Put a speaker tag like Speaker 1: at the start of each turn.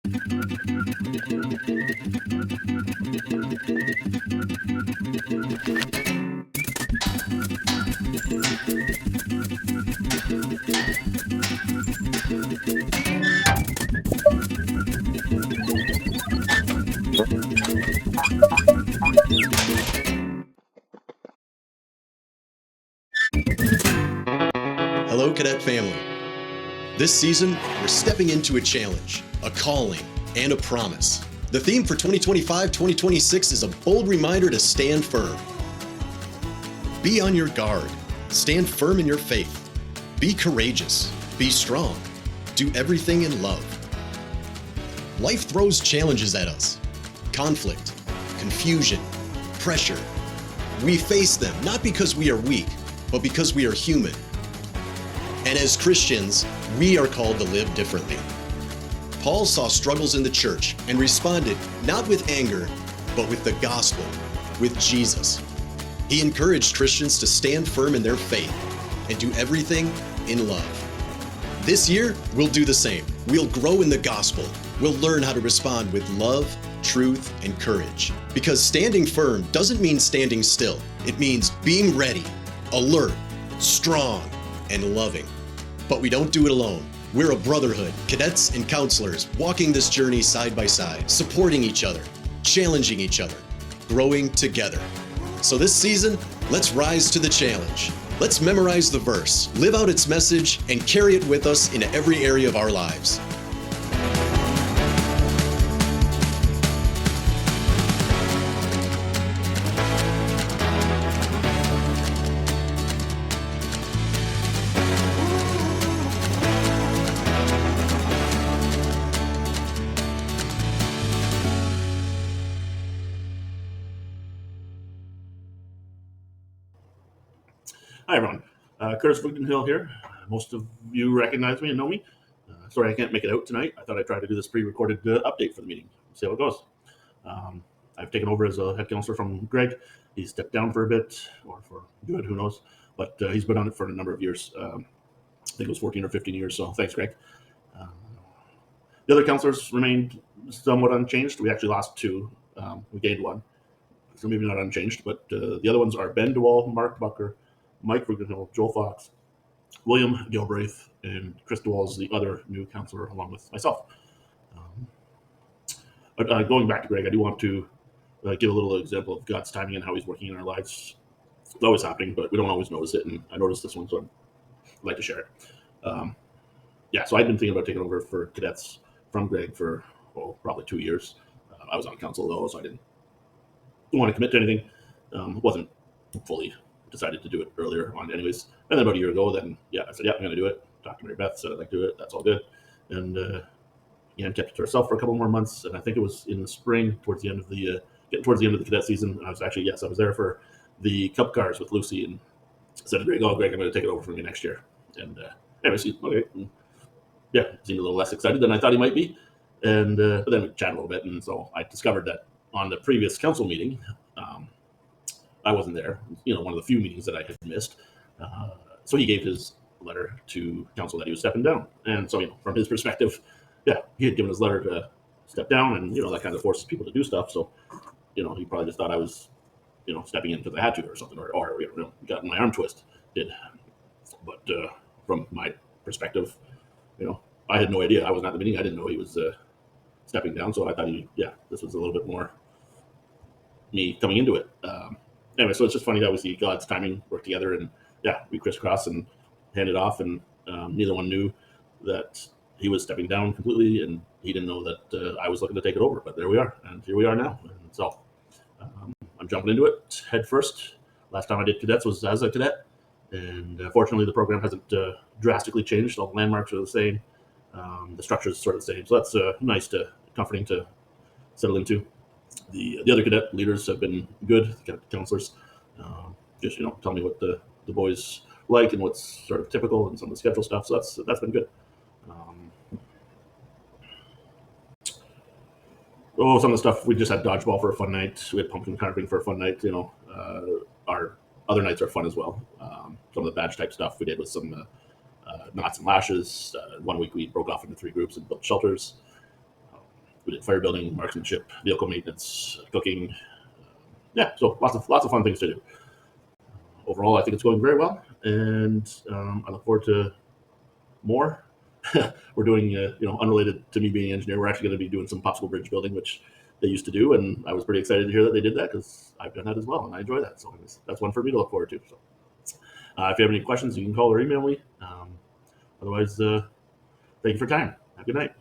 Speaker 1: Hello, Cadet family. This season, we're stepping into a challenge, a calling, and a promise. The theme for 2025-2026 is a bold reminder to stand firm. Be on your guard. Stand firm in your faith. Be courageous. Be strong. Do everything in love. Life throws challenges at us. Conflict, confusion, pressure. We face them not because we are weak, but because we are human. And as Christians, we are called to live differently. Paul saw struggles in the church and responded not with anger, but with the gospel, with Jesus. He encouraged Christians to stand firm in their faith and do everything in love. This year, we'll do the same. We'll grow in the gospel. We'll learn how to respond with love, truth, and courage. Because standing firm doesn't mean standing still. It means being ready, alert, strong, and loving. But we don't do it alone. We're a brotherhood, cadets and counselors, walking this journey side by side, supporting each other, challenging each other, growing together. So this season, let's rise to the challenge. Let's memorize the verse, live out its message, and carry it with us into every area of our lives.
Speaker 2: Hi, everyone. Curtis Hill here. Most of you recognize me and know me. Sorry I can't make it out tonight. I thought I'd try to do this pre-recorded update for the meeting. See how it goes. I've taken over as a head counselor from Greg. He stepped down for a bit, or for good, who knows. But he's been on it for a number of years. I think it was 14 or 15 years, so thanks, Greg. The other counselors remained somewhat unchanged. We actually lost two. We gained one. So maybe not unchanged, but the other ones are Ben DeWall, Mark Bucker, Mike Rugenhill, Joel Fox, William Gilbraith, and Chris DeWall is the other new counselor along with myself. But going back to Greg, I do want to give a little example of God's timing and how he's working in our lives. It's always happening, but we don't always notice it, and I noticed this one, so I'd like to share it. So I've been thinking about taking over for cadets from Greg for, probably 2 years. I was on council, though, so I didn't want to commit to anything. Wasn't fully decided to do it earlier on anyways. And then about a year ago, then, I said, I'm going to do it. Talked to Mary Beth, said I'd like to do it. That's all good. And, kept it to herself for a couple more months. And I think it was in the spring, towards the end of the cadet season. I was actually, I was there for the Cup cars with Lucy and said to Greg, Greg, I'm going to take it over from you next year. And anyways, okay. And, seemed a little less excited than I thought he might be. And but then we chatted a little bit. And so I discovered that on the previous council meeting, I wasn't there, one of the few meetings that I had missed. So he gave his letter to council that he was stepping down. And so, from his perspective, he had given his letter to step down, and, that kind of forces people to do stuff. So, he probably just thought I was, stepping in because I had to or something, or got my arm twist, did. But from my perspective, I had no idea. I wasn't at the meeting. I didn't know he was stepping down. So I thought this was a little bit more me coming into it. Anyway, so it's just funny that we see God's timing work together, and we crisscross and hand it off, and neither one knew that he was stepping down completely, and he didn't know that I was looking to take it over. But there we are, and here we are now. And so I'm jumping into it head first. Last time I did cadets was as a cadet, and fortunately the program hasn't drastically changed. All the landmarks are the same. The structure is sort of the same, so that's nice comforting to settle into. The other cadet leaders have been good, cadet counselors. Just tell me what the boys like and what's sort of typical and some of the schedule stuff. So that's been good. Some of the stuff, we just had dodgeball for a fun night. We had pumpkin carving for a fun night. Our other nights are fun as well. Some of the badge type stuff we did with some knots and lashes. 1 week we broke off into 3 groups and built shelters. we did fire building, marksmanship, vehicle maintenance, cooking. Yeah, so lots of fun things to do. Overall, I think it's going very well, and I look forward to more. We're doing, unrelated to me being an engineer, we're actually going to be doing some popsicle bridge building, which they used to do, and I was pretty excited to hear that they did that because I've done that as well, and I enjoy that. So that's one for me to look forward to. So if you have any questions, you can call or email me. Otherwise, thank you for your time. Have a good night.